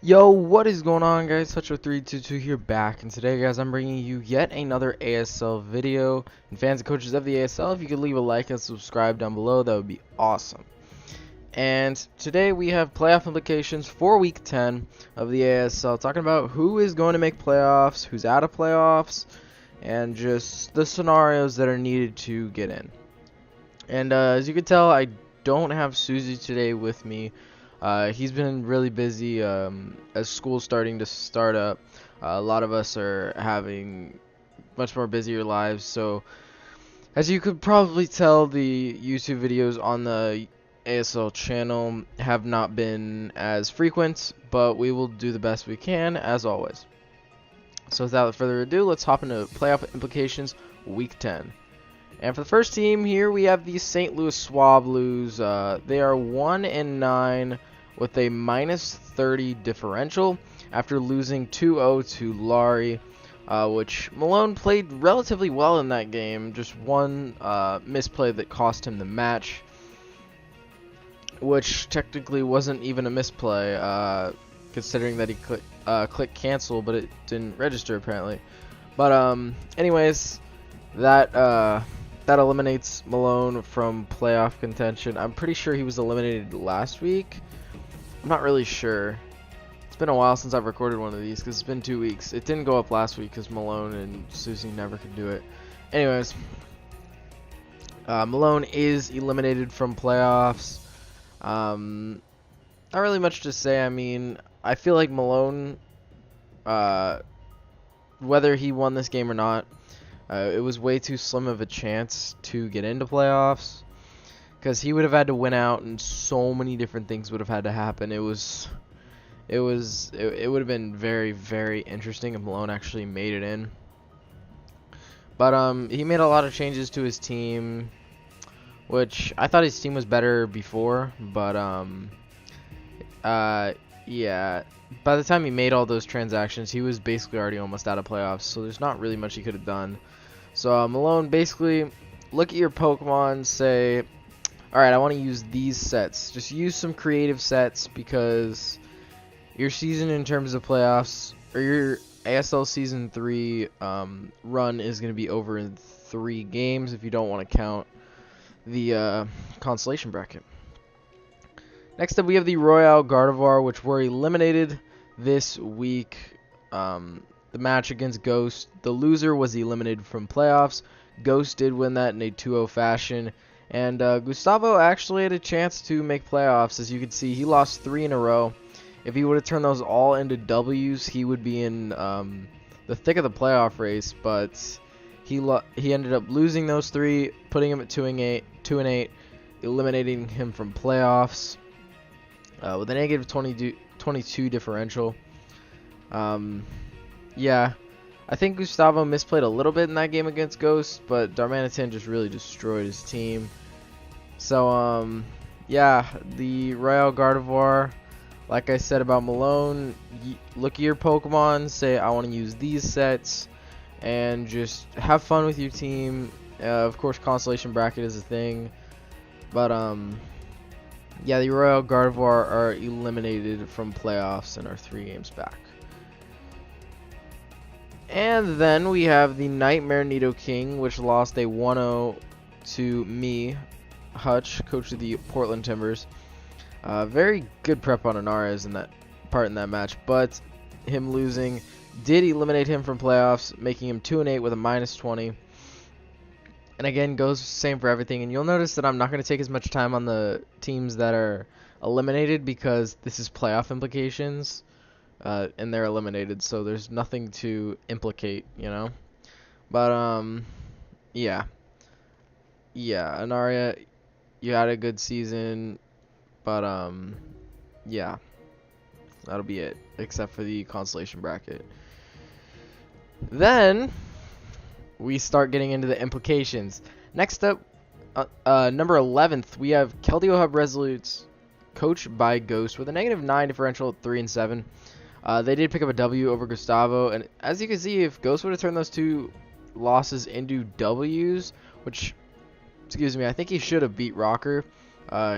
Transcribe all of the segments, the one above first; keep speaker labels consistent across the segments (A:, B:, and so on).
A: Yo, what is going on, guys? Toucho322 here, back, and today, guys, I'm bringing you yet another ASL video. And fans and coaches of the ASL, if you could leave a like and subscribe down below, that would be awesome. And today we have playoff implications for Week 10 of the ASL, talking about who is going to make playoffs, who's out of playoffs, and just the scenarios that are needed to get in. And as you can tell, I don't have Susie today with me. He's been really busy as school's starting to start up. A lot of us are having much more busier lives, so as you could probably tell, the YouTube videos on the ASL channel have not been as frequent, but we will do the best we can as always. So without further ado, let's hop into playoff implications Week 10. And for the first team here, we have the St. Louis Swablues. They are 1-9 with a -30 differential after losing 2-0 to Laurie, which Malone played relatively well in that game. Just one misplay that cost him the match, which technically wasn't even a misplay, considering that he clicked cancel, but it didn't register apparently. But anyways, that eliminates Malone from playoff contention. I'm pretty sure he was eliminated last week. I'm not really sure. It's been a while since I've recorded one of these because it's been 2 weeks. It didn't go up last week because Malone and Susie never could do it. Anyways, Malone is eliminated from playoffs. Not really much to say. I mean, I feel like Malone, whether he won this game or not, it was way too slim of a chance to get into playoffs, because he would have had to win out, and so many different things would have had to happen. It would have been very, very interesting if Malone actually made it in. But he made a lot of changes to his team, which I thought his team was better before. But yeah. By the time he made all those transactions, he was basically already almost out of playoffs. So there's not really much he could have done. So Malone, basically, look at your Pokemon, say, alright, I want to use these sets. Just use some creative sets, because your season in terms of playoffs, or your ASL Season 3 run is going to be over in 3 games if you don't want to count the consolation bracket. Next up, we have the Royale Gardevoir, which were eliminated this week. The match against Ghost, the loser was eliminated from playoffs. Ghost did win that in a 2-0 fashion. And Gustavo actually had a chance to make playoffs. As you can see, he lost 3 in a row. If he would have turned those all into W's, he would be in the thick of the playoff race. But he ended up losing those 3, putting him at 2-8, eliminating him from playoffs with a negative 22 differential. Yeah, I think Gustavo misplayed a little bit in that game against Ghost, but Darmanitan just really destroyed his team. So, yeah, the Royale Gardevoir, like I said about Malone, look at your Pokemon, say, I want to use these sets, and just have fun with your team. Of course, consolation bracket is a thing, but, yeah, the Royale Gardevoir are eliminated from playoffs and are 3 games back. And then we have the Nightmare Nidoking, which lost a 1-0 to me, Hutch, coach of the Portland Timbers. Very good prep on Anarez in that match, but him losing did eliminate him from playoffs, making him 2-8 with a -20. And again, goes same for everything. And you'll notice that I'm not going to take as much time on the teams that are eliminated, because this is playoff implications. And they're eliminated, so there's nothing to implicate, you know. But yeah, Anaria, you had a good season, but yeah, that'll be it, except for the consolation bracket. Then we start getting into the implications. Next up, number 11th, we have Keldeo Hub Resolutes, coached by Ghost, with a -9 differential at 3-7. They did pick up a W over Gustavo, and as you can see, if Ghost would have turned those 2 losses into W's, which, excuse me, I think he should have beat Rocker,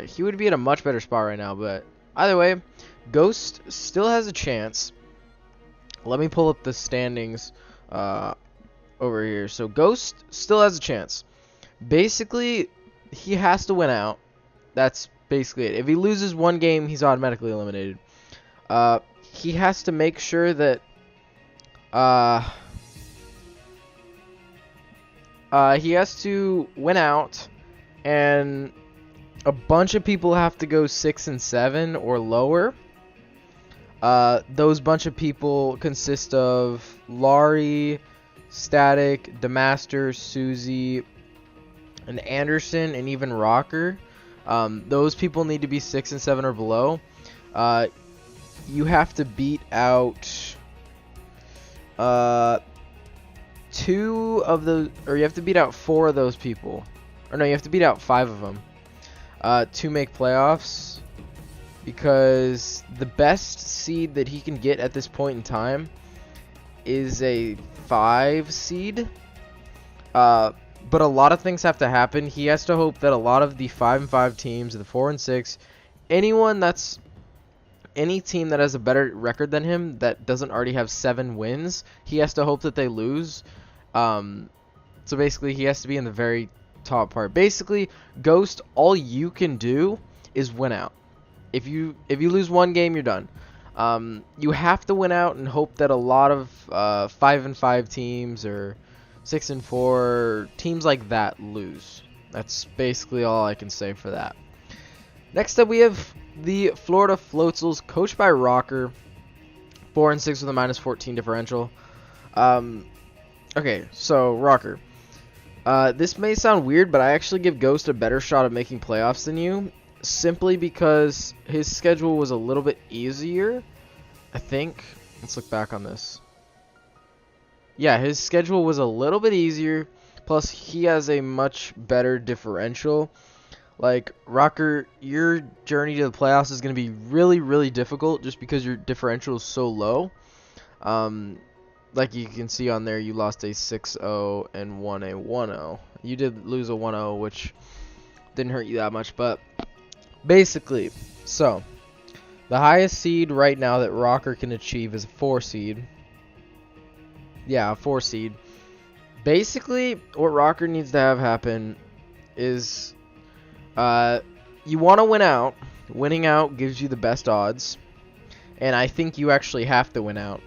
A: he would be in a much better spot right now. But either way, Ghost still has a chance. Let me pull up the standings over here. So Ghost still has a chance. Basically, he has to win out. That's basically it. If he loses one game, he's automatically eliminated. He has to make sure that he has to win out, and a bunch of people have to go 6 and 7 or lower. Those bunch of people consist of Laurie, Static, Demaster, Susie, and Anderson, and even Rocker. Those people need to be 6 and 7 or below. You have to beat out 2 of those, or you have to beat out 4 of those people. Or no, you have to beat out 5 of them to make playoffs, because the best seed that he can get at this point in time is a 5 seed. But a lot of things have to happen. He has to hope that a lot of the 5 and 5 teams, the 4 and 6, any team that has a better record than him that doesn't already have 7 wins, he has to hope that they lose. So basically, he has to be in the very top part. Basically, Ghost, all you can do is win out. If you lose one game, you're done. You have to win out and hope that a lot of 5 and 5 teams or 6 and 4 teams like that lose. That's basically all I can say for that. Next up, we have the Florida Floatsels, coached by Rocker, 4 and 6 with a -14 differential. Okay, so Rocker. This may sound weird, but I actually give Ghost a better shot at making playoffs than you, simply because his schedule was a little bit easier, I think. Let's look back on this. Yeah, his schedule was a little bit easier, plus he has a much better differential. Like, Rocker, your journey to the playoffs is going to be really, really difficult just because your differential is so low. Like you can see on there, you lost a 6-0 and won a 1-0. You did lose a 1-0, which didn't hurt you that much, but basically, so the highest seed right now that Rocker can achieve is a 4 seed. Yeah, a 4 seed. Basically, what Rocker needs to have happen is you want to win out. Winning out gives you the best odds, and I think you actually have to win out.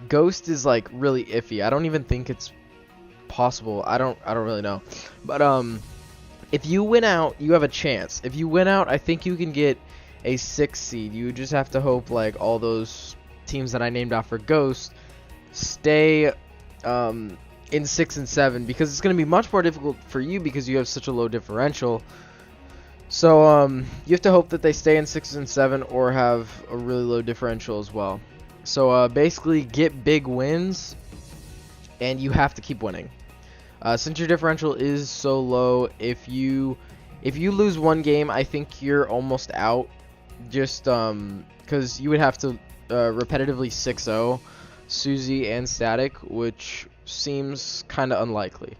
A: Ghost is like really iffy. I don't even think it's possible. I don't really know. But if you win out, you have a chance. If you win out, I think you can get a 6 seed. You just have to hope like all those teams that I named off for Ghost stay in 6 and 7, because it's going to be much more difficult for you because you have such a low differential. So you have to hope that they stay in 6 and 7 or have a really low differential as well. So basically, get big wins, and you have to keep winning. Since your differential is so low, if you lose one game, I think you're almost out. Just because you would have to repetitively 6-0 Susie and Static, which seems kind of unlikely.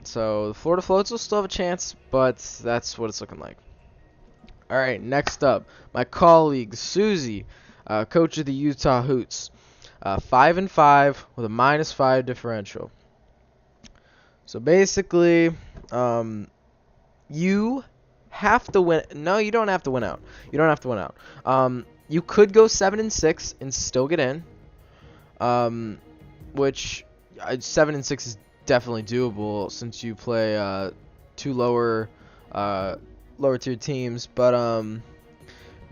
A: So the Florida Floats will still have a chance, but that's what it's looking like. All right, next up, my colleague Susie, coach of the Utah Hoots, 5 and 5 with a -5 differential. So basically, you have to win. No, you don't have to win out. You don't have to win out. You could go 7 and 6 and still get in. Which 7 and 6 is definitely doable since you play 2 lower tier teams. But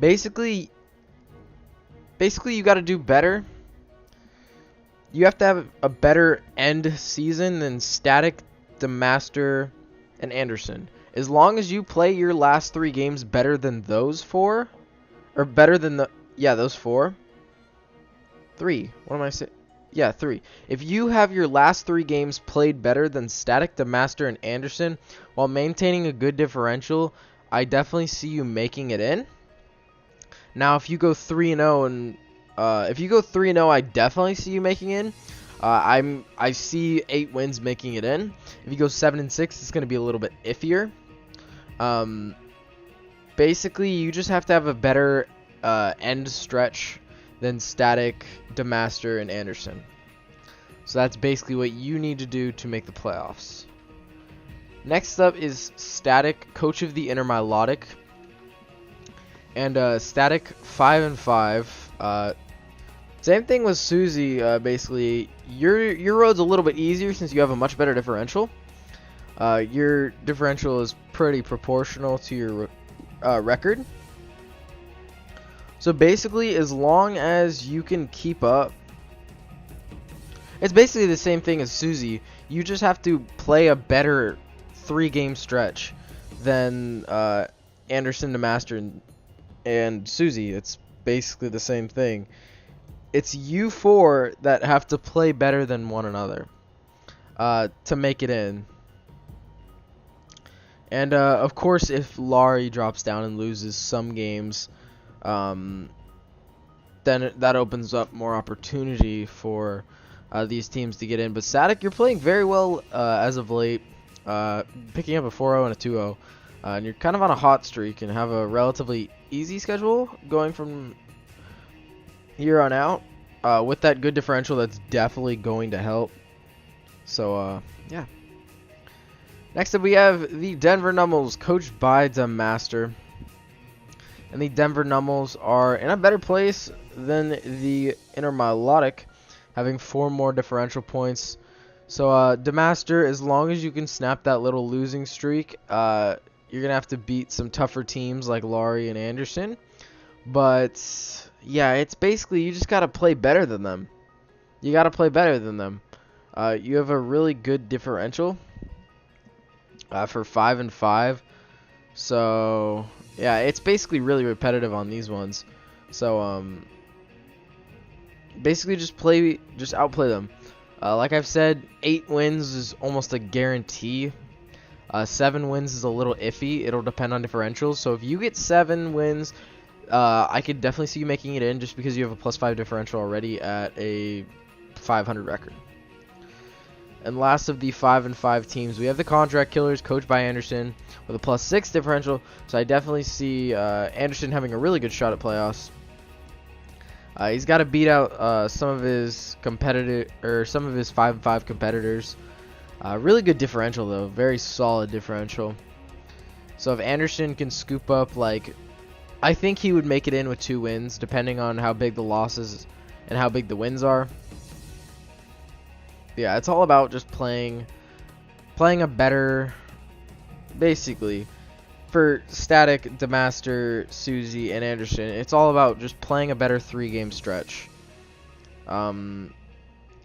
A: basically you got to do better. You have to have a better end season than Static, Demaster, and Anderson. As long as you play your last 3 games better than those 4, or better than those 4. 3. What am I saying? Yeah, 3. If you have your last 3 games played better than Static, Demaster, and Anderson while maintaining a good differential, I definitely see you making it in. Now, if you go 3-0 and if you go 3-0, I definitely see you making in. I see 8 wins making it in. If you go 7 and 6, it's going to be a little bit iffier. Basically, you just have to have a better end stretch than Static, Demaster, and Anderson. So that's basically what you need to do to make the playoffs. Next up is Static, Coach of the Intermelodic. And Static 5-5. Same thing with Susie. Basically, your road's a little bit easier since you have a much better differential. Your differential is pretty proportional to your record. So basically, as long as you can keep up, it's basically the same thing as Susie. You just have to play a better 3-game stretch than Anderson, Demaster, and Susie. It's basically the same thing. It's you four that have to play better than one another to make it in. And of course, if Laurie drops down and loses some games, then that opens up more opportunity for these teams to get in. But Static, you're playing very well as of late, picking up a 4-0 and a 2-0. And you're kind of on a hot streak and have a relatively easy schedule going from here on out. With that good differential, that's definitely going to help. So, yeah. Next up, we have the Denver Nummels, coached by Demaster. And the Denver Nummels are in a better place than the Intermelodic, having 4 more differential points. So, Demaster, as long as you can snap that little losing streak, you're going to have to beat some tougher teams like Laurie and Anderson. But, yeah, it's basically you just got to play better than them. You got to play better than them. You have a really good differential for 5-5. So, yeah, it's basically really repetitive on these ones. So, basically just outplay them. Like I've said, 8 wins is almost a guarantee. 7 wins is a little iffy. It'll depend on differentials. So if you get 7 wins, I could definitely see you making it in just because you have a +5 differential already at a 500 record. And last of the 5-5 teams, we have the Contract Killers, coached by Anderson, with a +6 differential. So I definitely see Anderson having a really good shot at playoffs. He's got to beat out some of his 5-5 competitors. Really good differential though, very solid differential. So if Anderson can scoop up, like, I think he would make it in with 2 wins, depending on how big the losses and how big the wins are. Yeah, it's all about just playing a better, basically, for Static, Demaster, Susie, and Anderson. It's all about just playing a better 3-game stretch. And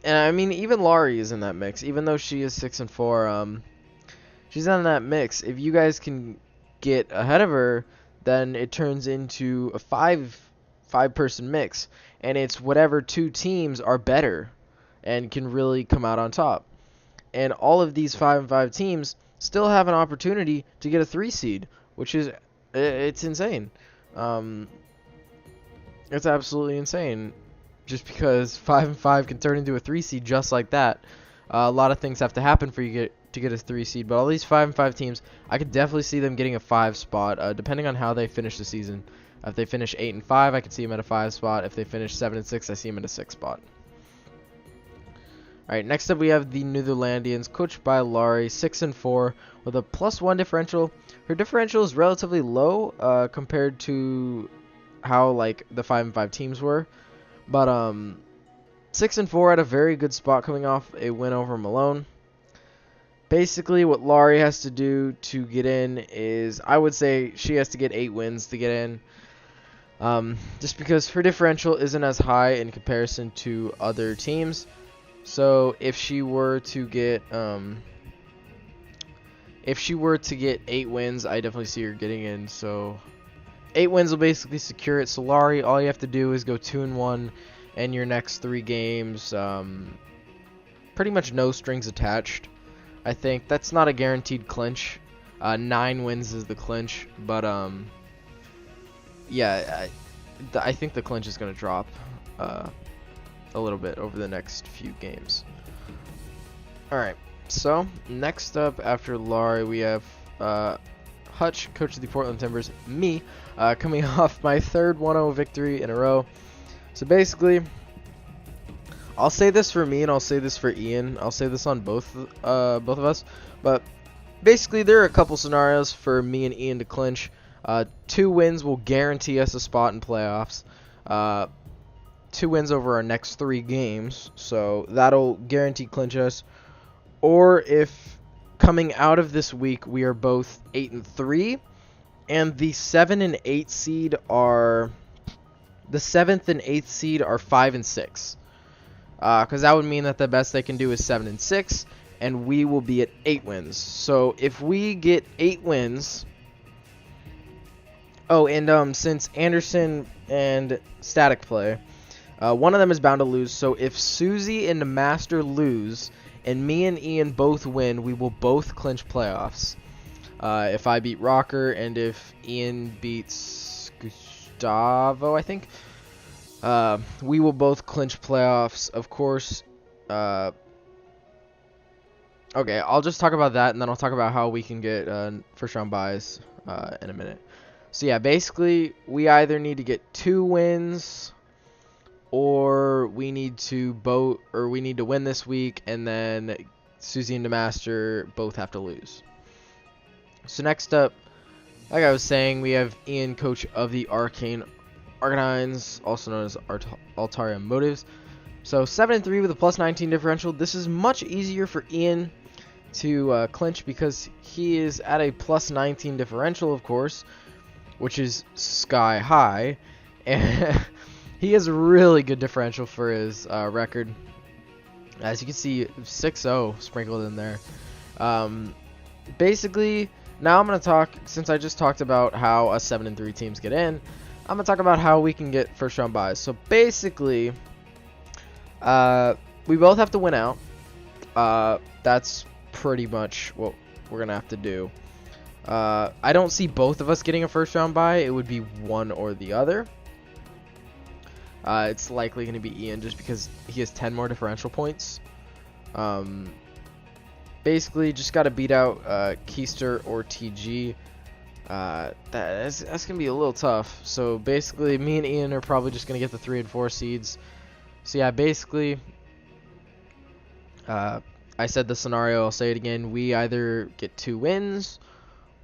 A: I mean, even Laurie is in that mix, even though she is 6-4. She's in that mix. If you guys can get ahead of her, then it turns into a 5-person mix, and it's whatever 2 teams are better and can really come out on top. And all of these 5-5 teams still have an opportunity to get a 3 seed, which is, it's insane. It's absolutely insane. Just because 5-5 can turn into a 3 seed just like that. A lot of things have to happen for you to get a 3 seed, but all these 5-5 teams, I could definitely see them getting a 5 spot, depending on how they finish the season. If they finish 8-5, I could see them at a 5 spot. If they finish 7-6, I see them at a 6 spot. Alright, next up we have the Netherlandians, coached by Laurie, 6-4, with a +1 differential. Her differential is relatively low compared to how, like, the 5-5 teams were. But 6-4 at a very good spot, coming off a win over Malone. Basically, what Laurie has to do to get in is, I would say she has to get 8 wins to get in. Just because her differential isn't as high in comparison to other teams. So if she were to get 8 wins, I definitely see her getting in. So 8 wins will basically secure it. So Laurie, all you have to do is go 2-1 in your next 3 games. Pretty much no strings attached. I think that's not a guaranteed clinch. 9 wins is the clinch, but yeah, I think the clinch is going to drop a little bit over the next few games. Alright, so next up after Laurie we have Hutch, coach of the Portland Timbers, me, coming off my third 1-0 victory in a row. So basically, I'll say this for me and I'll say this for Ian. I'll say this on both of us. But basically, there are a couple scenarios for me and Ian to clinch. 2 wins will guarantee us a spot in playoffs. 2 wins over our next 3 games, so that'll guarantee clinch us. Or if coming out of this week we are both 8-3, and the 7 and 8 seed are the 7th and 8th seed are 5 and 6, because that would mean that the best they can do is 7 and 6, and we will be at 8 wins. So if we get 8 wins. Oh, and since Anderson and Static play, one of them is bound to lose. So if Susie and the Master lose, and me and Ian both win, we will both clinch playoffs. If I beat Rocker, and if Ian beats Gustavo, I think, we will both clinch playoffs. Of course. Okay, I'll just talk about that, and then I'll talk about how we can get first round buys in a minute. So yeah, basically, we either need to get 2 wins, or we need to win this week, and then Susie and Demaster both have to lose. So next up, like I was saying, we have Ian, coach of the Arcane Arcanines, also known as Altaria Motives. So 7-3 with a plus 19 differential. This is much easier for Ian to clinch because he is at a plus 19 differential, of course, which is sky high, and he has a really good differential for his record. As you can see, 6-0 sprinkled in there. Basically, now I'm going to talk, since I just talked about how us 7-3 teams get in, I'm going to talk about how we can get first round buys. So basically, we both have to win out. That's pretty much what we're going to have to do. I don't see both of us getting a first round bye. It would be one or the other. It's likely going to be Ian just because he has 10 more differential points. Basically, just got to beat out Keister or TG. That's going to be a little tough. So basically, me and Ian are probably just going to get the 3 and 4 seeds. So yeah, basically, I said the scenario, I'll say it again. We either get 2 wins,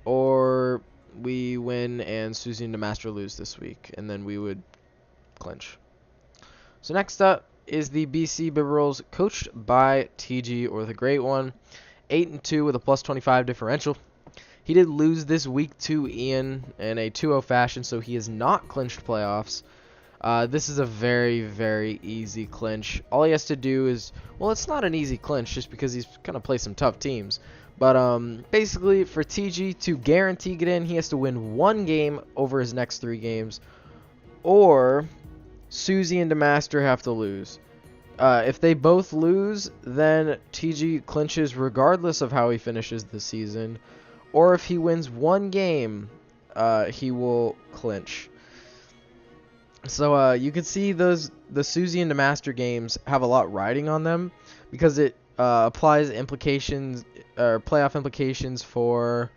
A: or we win and Susie and the Master lose this week, and then we would clinch. So next up is the BC Bibberolls, coached by TG, or the Great One, 8-2 with a plus 25 differential. He did lose this week to Ian in a 2-0 fashion, so he has not clinched playoffs. This is a very, very easy clinch. All he has to do is, well, it's not an easy clinch just because he's going to play some tough teams. But basically, for TG to guarantee get in, he has to win 1 game over his next 3 games, or Susie and Demaster have to lose. If they both lose, then TG clinches regardless of how he finishes the season, or if he wins 1 game, he will clinch. So you can see the Susie and Demaster games have a lot riding on them because it applies implications or playoff implications for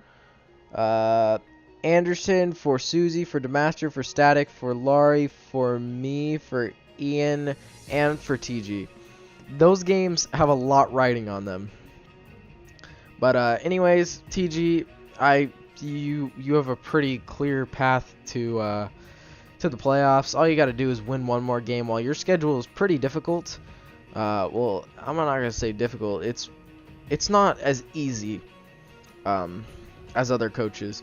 A: Anderson, for Susie, for Demaster, for Static, for Laurie, for me, for Ian, and for TG. Those games have a lot riding on them. But anyways, TG, you have a pretty clear path to the playoffs. All you got to do is win 1 more game. While your schedule is pretty difficult, well, I'm not gonna say difficult. It's not as easy as other coaches.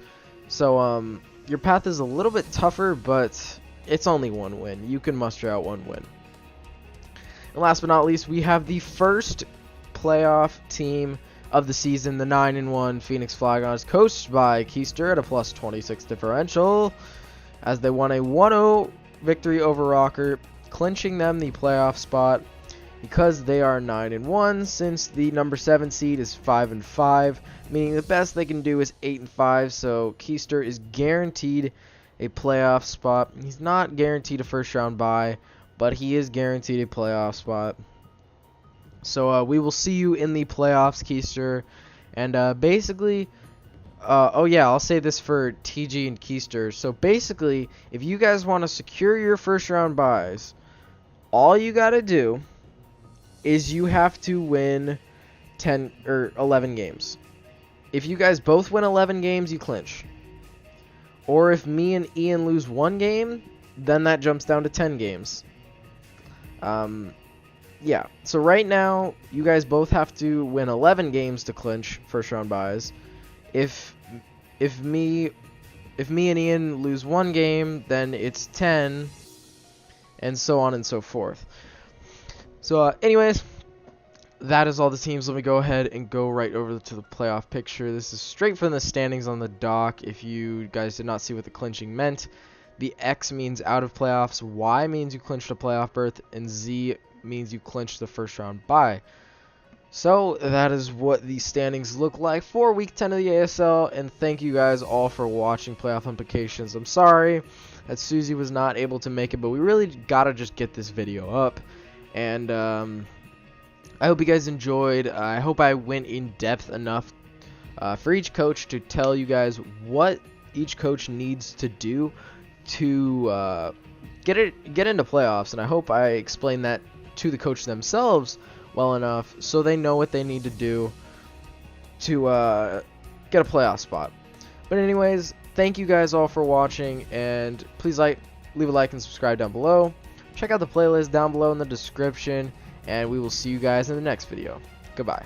A: So your path is a little bit tougher, but it's only 1 win. You can muster out 1 win. And last but not least, we have the first playoff team of the season, the 9-1 Phoenix Flagons, coached by Keister at a plus 26 differential, as they won a 1-0 victory over Rocker, clinching them the playoff spot because they are 9-1, since the number 7 seed is 5-5, meaning the best they can do is 8-5. So Keister is guaranteed a playoff spot. He's not guaranteed a first round bye, but he is guaranteed a playoff spot. So we will see you in the playoffs, Keister. And basically, Oh yeah, I'll say this for TG and Keister. So basically, if you guys want to secure your first round buys, all you gotta do is you have to win 10 or 11 games. If you guys both win 11 games, you clinch. Or if me and Ian lose 1 game, then that jumps down to 10 games. Yeah. So right now, you guys both have to win 11 games to clinch first round buys. If me and Ian lose 1 game, then it's 10, and so on and so forth. So anyways, that is all the teams. Let me go ahead and go right over to the playoff picture. This is straight from the standings on the dock. If you guys did not see what the clinching meant, the X means out of playoffs, Y means you clinched a playoff berth, and Z means you clinched the first round bye. So that is what the standings look like for week 10 of the ASL, and thank you guys all for watching Playoff Implications. I'm sorry that Susie was not able to make it, but we really gotta just get this video up, and I hope you guys enjoyed. I hope I went in depth enough for each coach to tell you guys what each coach needs to do to get into playoffs, and I hope I explained that to the coach themselves well enough so they know what they need to do to get a playoff spot. But anyways, thank you guys all for watching, and please leave a like and subscribe down below. Check out the playlist down below in the description, and we will see you guys in the next video. Goodbye.